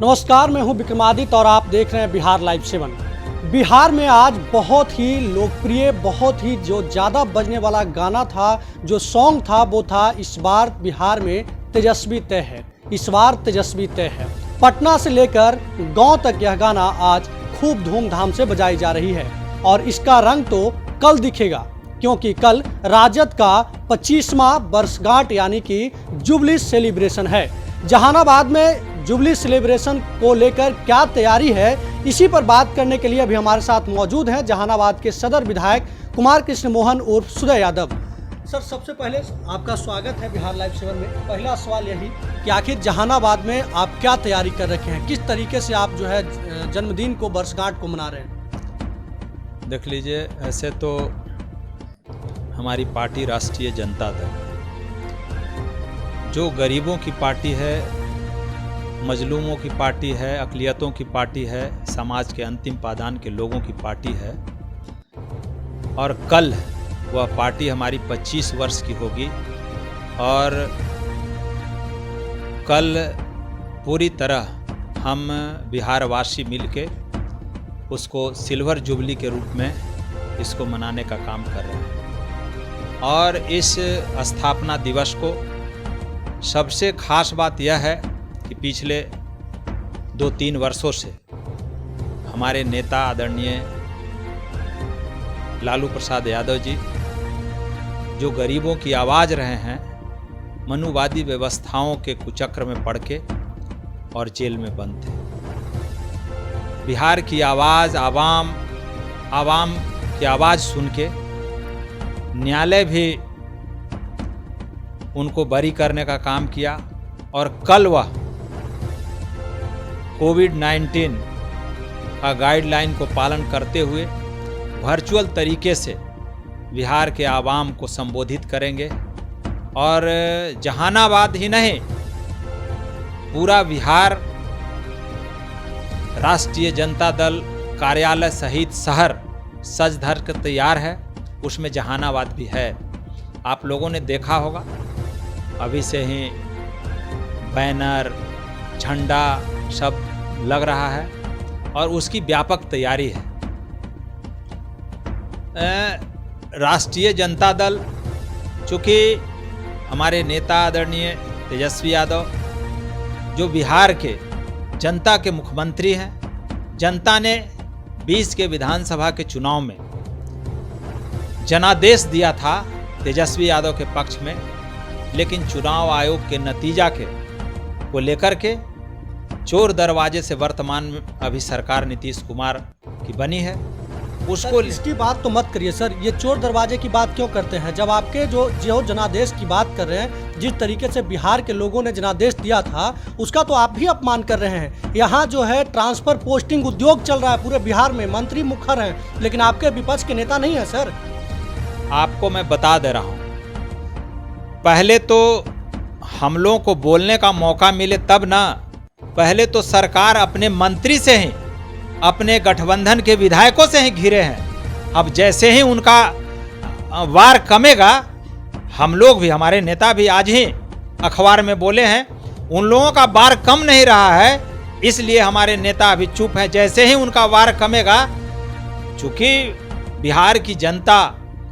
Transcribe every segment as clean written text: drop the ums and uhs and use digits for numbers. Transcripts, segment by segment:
नमस्कार, मैं हूं विक्रमादित्य और आप देख रहे हैं बिहार लाइव 7। बिहार में आज बहुत ही लोकप्रिय, बहुत ही जो ज़्यादा बजने वाला गाना था, जो सॉन्ग था, वो था इस बार बिहार में तेजस्वी तय है। इस बार तेजस्वी तय है। पटना से लेकर गांव तक यह गाना आज खूब धूमधाम से बजाई जा रही है और इसका रंग तो कल दिखेगा, क्योंकि कल राजद का 25वां वर्षगांठ यानी कि जुबली सेलिब्रेशन है। जहानाबाद में जुबली सेलिब्रेशन को लेकर क्या तैयारी है, इसी पर बात करने के लिए अभी हमारे साथ मौजूद हैं जहानाबाद के सदर विधायक कुमार कृष्ण मोहन उर्फ सुदय यादव। सर, सबसे पहले आपका स्वागत है बिहार लाइव 7 में। पहला सवाल यही कि आखिर जहानाबाद में आप क्या तैयारी कर रखे हैं, किस तरीके से आप जो है जन्मदिन को, वर्षगांठ को मना रहे हैं? देख लीजिए, ऐसे तो हमारी पार्टी राष्ट्रीय जनता दल जो गरीबों की पार्टी है, मजलूमों की पार्टी है, अक़लियतों की पार्टी है, समाज के अंतिम पायदान के लोगों की पार्टी है। और कल वह पार्टी हमारी 25 वर्ष की होगी और कल पूरी तरह हम बिहारवासी मिलके उसको सिल्वर जुबली के रूप में इसको मनाने का काम कर रहे हैं। और इस स्थापना दिवस को सबसे खास बात यह है कि पिछले 2-3 वर्षों से हमारे नेता आदरणीय लालू प्रसाद यादव जी, जो गरीबों की आवाज़ रहे हैं, मनुवादी व्यवस्थाओं के कुचक्र में पड़ के और जेल में बंद थे। बिहार की आवाज़, आवाम की आवाज़ सुन के न्यायालय भी उनको बरी करने का काम किया और कल वह कोविड-19 का गाइडलाइन को पालन करते हुए वर्चुअल तरीके से बिहार के आवाम को संबोधित करेंगे। और जहानाबाद ही नहीं, पूरा बिहार राष्ट्रीय जनता दल कार्यालय सहित शहर सज धज कर तैयार है, उसमें जहानाबाद भी है। आप लोगों ने देखा होगा, अभी से ही बैनर, झंडा सब लग रहा है और उसकी व्यापक तैयारी है। राष्ट्रीय जनता दल, चूँकि हमारे नेता आदरणीय तेजस्वी यादव जो बिहार के जनता के मुख्यमंत्री हैं, जनता ने 20 के विधानसभा के चुनाव में जनादेश दिया था तेजस्वी यादव के पक्ष में, लेकिन चुनाव आयोग के नतीजा के को लेकर के चोर दरवाजे से वर्तमान में अभी सरकार नीतीश कुमार की बनी है। उसको इसकी बात तो मत करिए सर, ये चोर दरवाजे की बात क्यों करते हैं जब आपके जो जनादेश की बात कर रहे हैं, जिस तरीके से बिहार के लोगों ने जनादेश दिया था उसका तो आप भी अपमान कर रहे हैं। यहाँ जो है ट्रांसफर पोस्टिंग उद्योग चल रहा है पूरे बिहार में, मंत्री मुखर हैं, लेकिन आपके विपक्ष के नेता नहीं है। सर, आपको मैं बता दे रहा हूँ, पहले तो हम लोगों को बोलने का मौका मिले तब ना। पहले तो सरकार अपने मंत्री से ही, अपने गठबंधन के विधायकों से ही घिरे हैं। अब जैसे ही उनका वार कमेगा, हम लोग भी, हमारे नेता भी आज ही अखबार में बोले हैं, उन लोगों का वार कम नहीं रहा है, इसलिए हमारे नेता अभी चुप हैं। जैसे ही उनका वार कमेगा, चूँकि बिहार की जनता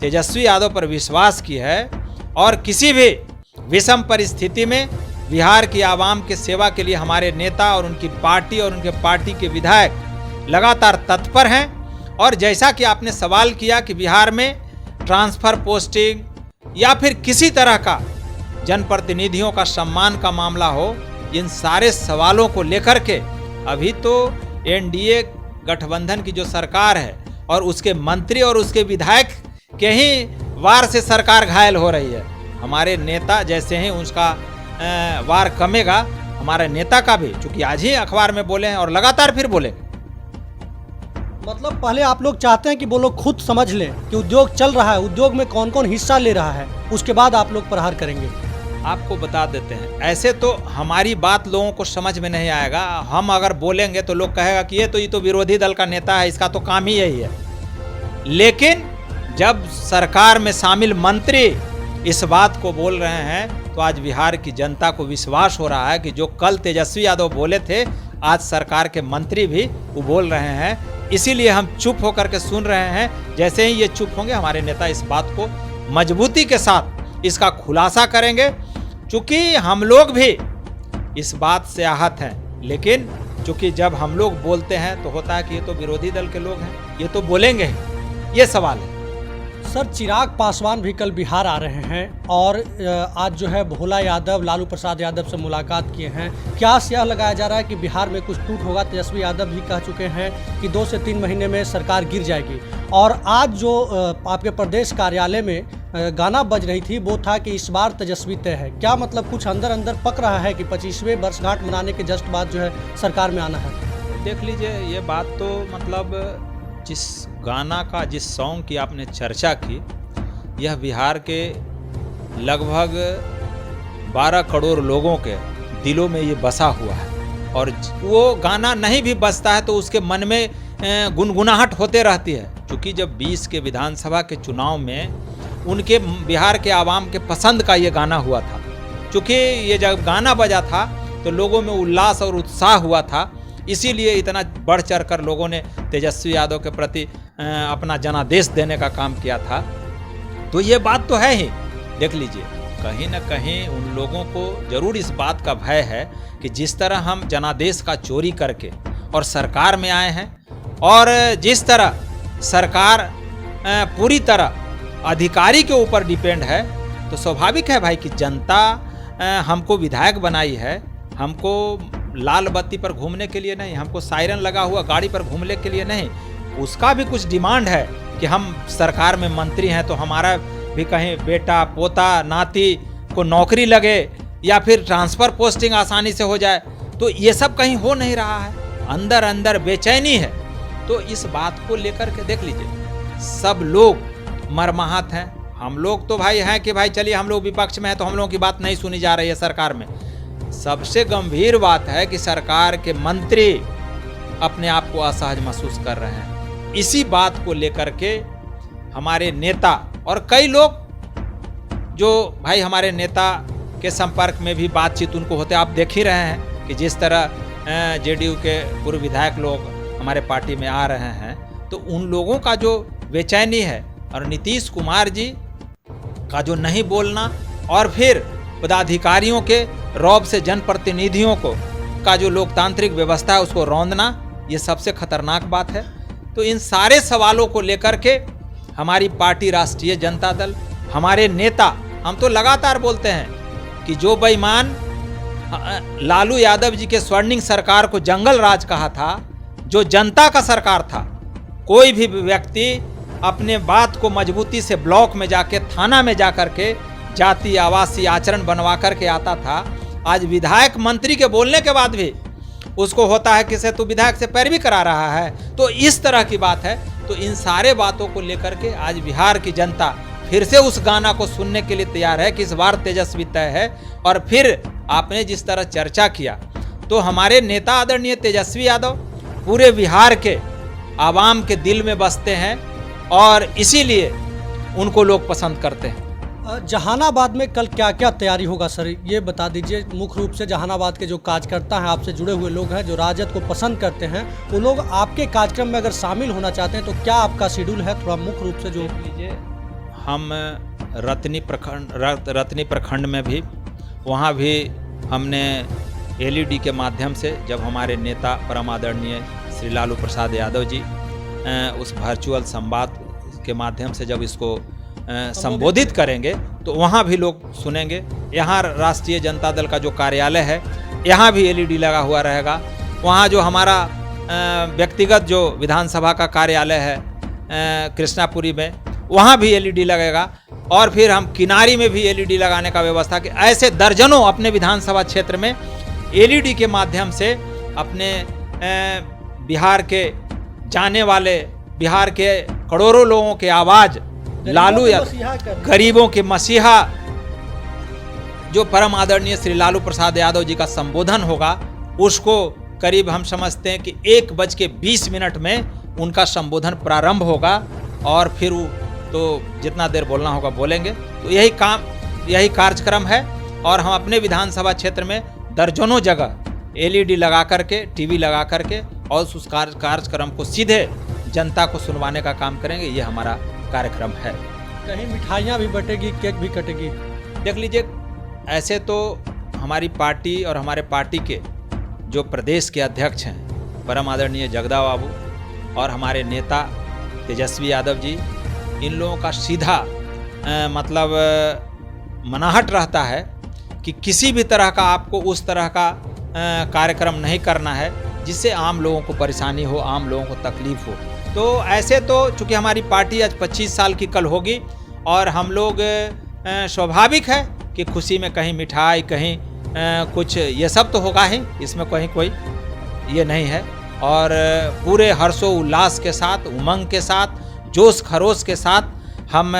तेजस्वी यादव पर विश्वास की है और किसी भी विषम परिस्थिति में बिहार की आवाम के सेवा के लिए हमारे नेता और उनकी पार्टी और उनके पार्टी के विधायक लगातार तत्पर हैं। और जैसा कि आपने सवाल किया कि बिहार में ट्रांसफ़र पोस्टिंग या फिर किसी तरह का जनप्रतिनिधियों का सम्मान का मामला हो, इन सारे सवालों को लेकर के अभी तो एनडीए गठबंधन की जो सरकार है और उसके मंत्री और उसके विधायक के ही वार से सरकार घायल हो रही है। हमारे नेता जैसे ही उसका वार कमेगा, हमारे नेता का भी, चूंकि आज ही अखबार में बोले हैं और लगातार फिर बोलेंगे। मतलब पहले आप लोग चाहते हैं कि वो लोग खुद समझ लें कि उद्योग चल रहा है, उद्योग में कौन कौन हिस्सा ले रहा है, उसके बाद आप लोग प्रहार करेंगे। आपको बता देते हैं, ऐसे तो हमारी बात लोगों को समझ में नहीं आएगा। हम अगर बोलेंगे तो लोग कहेगा कि ये तो विरोधी दल का नेता है, इसका तो काम ही यही है। लेकिन जब सरकार में शामिल मंत्री इस बात को बोल रहे हैं तो आज बिहार की जनता को विश्वास हो रहा है कि जो कल तेजस्वी यादव बोले थे, आज सरकार के मंत्री भी वो बोल रहे हैं, इसीलिए हम चुप होकर के सुन रहे हैं। जैसे ही ये चुप होंगे हमारे नेता इस बात को मजबूती के साथ इसका खुलासा करेंगे, क्योंकि हम लोग भी इस बात से आहत हैं। लेकिन चूंकि जब हम लोग बोलते हैं तो होता है कि ये तो विरोधी दल के लोग हैं, ये तो बोलेंगे ही, ये सवाल है। सर, चिराग पासवान भी कल बिहार आ रहे हैं और आज जो है भोला यादव, लालू प्रसाद यादव से मुलाकात किए हैं। क्या यह लगाया जा रहा है कि बिहार में कुछ टूट होगा? तेजस्वी यादव भी कह चुके हैं कि 2 से 3 महीने में सरकार गिर जाएगी। और आज जो आपके प्रदेश कार्यालय में गाना बज रही थी वो था कि इस बार तेजस्वी तय है। क्या मतलब कुछ अंदर अंदर पक रहा है कि 25वें वर्षगांठ मनाने के जस्ट बाद जो है सरकार में आना है? देख लीजिए, ये बात तो मतलब जिस गाना का, जिस सॉन्ग की आपने चर्चा की, यह बिहार के लगभग 12 करोड़ लोगों के दिलों में ये बसा हुआ है। और वो गाना नहीं भी बजता है तो उसके मन में गुनगुनाहट होते रहती है। क्योंकि जब 20 के विधानसभा के चुनाव में उनके बिहार के आवाम के पसंद का ये गाना हुआ था, क्योंकि ये जब गाना बजा था तो लोगों में उल्लास और उत्साह हुआ था, इसीलिए इतना बढ़ चढ़ कर लोगों ने तेजस्वी यादव के प्रति अपना जनादेश देने का काम किया था। तो ये बात तो है ही। देख लीजिए, कहीं ना कहीं उन लोगों को जरूर इस बात का भय है कि जिस तरह हम जनादेश का चोरी करके और सरकार में आए हैं, और जिस तरह सरकार पूरी तरह अधिकारी के ऊपर डिपेंड है, तो स्वाभाविक है भाई कि जनता हमको विधायक बनाई है, हमको लाल बत्ती पर घूमने के लिए नहीं, हमको सायरन लगा हुआ गाड़ी पर घूमने के लिए नहीं, उसका भी कुछ डिमांड है कि हम सरकार में मंत्री हैं तो हमारा भी कहीं बेटा, पोता, नाती को नौकरी लगे या फिर ट्रांसफ़र पोस्टिंग आसानी से हो जाए। तो ये सब कहीं हो नहीं रहा है, अंदर अंदर बेचैनी है। तो इस बात को लेकर के देख लीजिए, सब लोग मरमाहत हैं। हम लोग तो भाई हैं कि भाई चलिए हम लोग विपक्ष में हैं तो हम लोगों की बात नहीं सुनी जा रही है सरकार में। सबसे गंभीर बात है कि सरकार के मंत्री अपने आप को असहज महसूस कर रहे हैं। इसी बात को लेकर के हमारे नेता और कई लोग जो भाई हमारे नेता के संपर्क में भी बातचीत उनको होते, आप देख ही रहे हैं कि जिस तरह जेडीयू के पूर्व विधायक लोग हमारे पार्टी में आ रहे हैं, तो उन लोगों का जो बेचैनी है और नीतीश कुमार जी का जो नहीं बोलना और फिर पदाधिकारियों के रौब से जनप्रतिनिधियों को का जो लोकतांत्रिक व्यवस्था है उसको रौंदना, ये सबसे खतरनाक बात है। तो इन सारे सवालों को लेकर के हमारी पार्टी राष्ट्रीय जनता दल, हमारे नेता, हम तो लगातार बोलते हैं कि जो बेईमान लालू यादव जी के स्वर्णिम सरकार को जंगल राज कहा था, जो जनता का सरकार था, कोई भी व्यक्ति अपने बात को मजबूती से ब्लॉक में जाके, थाना में जाकर के जाति आवासीय आचरण बनवा करके आता था। आज विधायक मंत्री के बोलने के बाद भी उसको होता है कि से तू विधायक से पैरवी करा रहा है। तो इस तरह की बात है। तो इन सारे बातों को लेकर के आज बिहार की जनता फिर से उस गाना को सुनने के लिए तैयार है कि इस बार तेजस्वी तय है। और फिर आपने जिस तरह चर्चा किया, तो हमारे नेता आदरणीय तेजस्वी यादव पूरे बिहार के आवाम के दिल में बसते हैं और इसीलिए उनको लोग पसंद करते हैं। जहानाबाद में कल क्या क्या तैयारी होगा सर, ये बता दीजिए। मुख्य रूप से जहानाबाद के जो कार्यकर्ता हैं, आपसे जुड़े हुए लोग हैं, जो राजद को पसंद करते हैं, वो लोग आपके कार्यक्रम में अगर शामिल होना चाहते हैं तो क्या आपका शेड्यूल है? थोड़ा मुख्य रूप से जो लीजिए, हम रतनी प्रखंड में भी, वहाँ भी हमने एलईडी के माध्यम से, जब हमारे नेता परम आदरणीय श्री लालू प्रसाद यादव जी उस वर्चुअल संवाद के माध्यम से जब इसको संबोधित करेंगे तो वहाँ भी लोग सुनेंगे। यहाँ राष्ट्रीय जनता दल का जो कार्यालय है, यहाँ भी एलईडी लगा हुआ रहेगा। वहाँ जो हमारा व्यक्तिगत जो विधानसभा का कार्यालय है कृष्णापुरी में, वहाँ भी एलईडी लगेगा। और फिर हम किनारी में भी एलईडी लगाने का व्यवस्था कि ऐसे दर्जनों अपने विधानसभा क्षेत्र में एलईडी के माध्यम से अपने बिहार के जाने वाले, बिहार के करोड़ों लोगों के आवाज़, लालू या गरीबों के मसीहा जो परम आदरणीय श्री लालू प्रसाद यादव जी का संबोधन होगा, उसको करीब हम समझते हैं कि 1:20 में उनका संबोधन प्रारंभ होगा और फिर तो जितना देर बोलना होगा बोलेंगे। तो यही कार्यक्रम है। और हम अपने विधानसभा क्षेत्र में दर्जनों जगह एलईडी लगा करके, टीवी लगा करके और उस कार्यक्रम को सीधे जनता को सुनवाने का काम करेंगे। ये हमारा कार्यक्रम है। कहीं मिठाइयाँ भी बटेगी, केक भी कटेगी? देख लीजिए, ऐसे तो हमारी पार्टी और हमारे पार्टी के जो प्रदेश के अध्यक्ष हैं परम आदरणीय जगदा बाबू और हमारे नेता तेजस्वी यादव जी, इन लोगों का सीधा मतलब मनाहट रहता है कि किसी भी तरह का आपको उस तरह का कार्यक्रम नहीं करना है जिससे आम लोगों को परेशानी हो, आम लोगों को तकलीफ हो। तो ऐसे तो चूँकि हमारी पार्टी आज 25 साल की कल होगी और हम लोग स्वाभाविक है कि खुशी में कहीं मिठाई, कहीं कुछ, ये सब तो होगा ही, इसमें कहीं कोई ये नहीं है। और पूरे हर्षो उल्लास के साथ, उमंग के साथ, जोश खरोश के साथ हम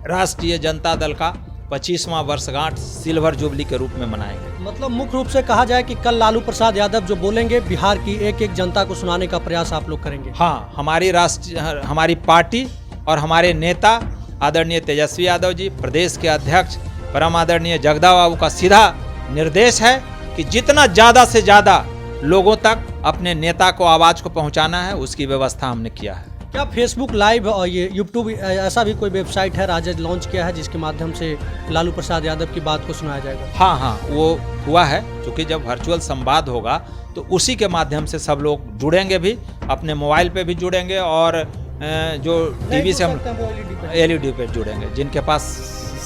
राष्ट्रीय जनता दल का 25वां वर्षगांठ सिल्वर जुबली के रूप में मनाएंगे। मतलब मुख्य रूप से कहा जाए कि कल लालू प्रसाद यादव जो बोलेंगे, बिहार की एक एक जनता को सुनाने का प्रयास आप लोग करेंगे? हाँ, हमारी पार्टी और हमारे नेता आदरणीय तेजस्वी यादव जी, प्रदेश के अध्यक्ष परम आदरणीय जगदा बाबू का सीधा निर्देश है कि जितना ज़्यादा से ज़्यादा लोगों तक अपने नेता को आवाज़ को पहुंचाना है, उसकी व्यवस्था हमने किया है। क्या फेसबुक लाइव और ये यूट्यूब ऐसा भी कोई वेबसाइट है राजद लॉन्च किया है जिसके माध्यम से लालू प्रसाद यादव की बात को सुनाया जाएगा? हाँ, वो हुआ है। क्योंकि जब वर्चुअल संवाद होगा तो उसी के माध्यम से सब लोग जुड़ेंगे, भी अपने मोबाइल पे भी जुड़ेंगे और जो टीवी से हम एलईडी पे जुड़ेंगे। जिनके पास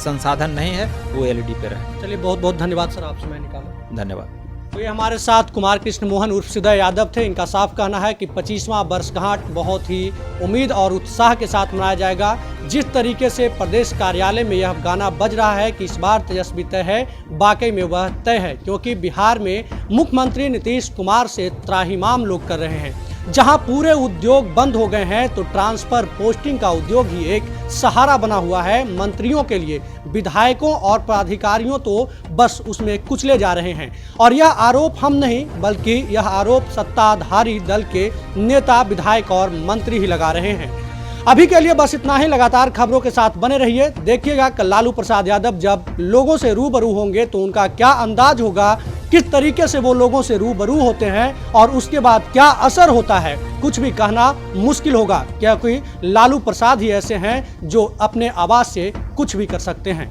संसाधन नहीं है वो एलईडी पे रहे। चलिए, बहुत बहुत धन्यवाद सर, आप समय निकाला। धन्यवाद। तो ये हमारे साथ कुमार कृष्ण मोहन उर्फ सिदय यादव थे। इनका साफ कहना है कि 25वां वर्षगांठ बहुत ही उम्मीद और उत्साह के साथ मनाया जाएगा। जिस तरीके से प्रदेश कार्यालय में यह गाना बज रहा है कि इस बार तेजस्वी तय है, वाकई में वह तय है, क्योंकि बिहार में मुख्यमंत्री नीतीश कुमार से त्राहिमाम लोग कर रहे हैं। जहां पूरे उद्योग बंद हो गए हैं तो ट्रांसफर पोस्टिंग का उद्योग ही एक सहारा बना हुआ है मंत्रियों के लिए। विधायकों और पदाधिकारियों तो बस उसमें कुचले जा रहे हैं। और यह आरोप हम नहीं, बल्कि यह आरोप सत्ताधारी दल के नेता, विधायक और मंत्री ही लगा रहे हैं। अभी के लिए बस इतना ही। लगातार खबरों के साथ बने रहिए। देखिएगा कल लालू प्रसाद यादव जब लोगों से रूबरू होंगे तो उनका क्या अंदाज होगा, किस तरीके से वो लोगों से रूबरू होते हैं और उसके बाद क्या असर होता है, कुछ भी कहना मुश्किल होगा, क्योंकि लालू प्रसाद ही ऐसे हैं जो अपने आवाज से कुछ भी कर सकते हैं।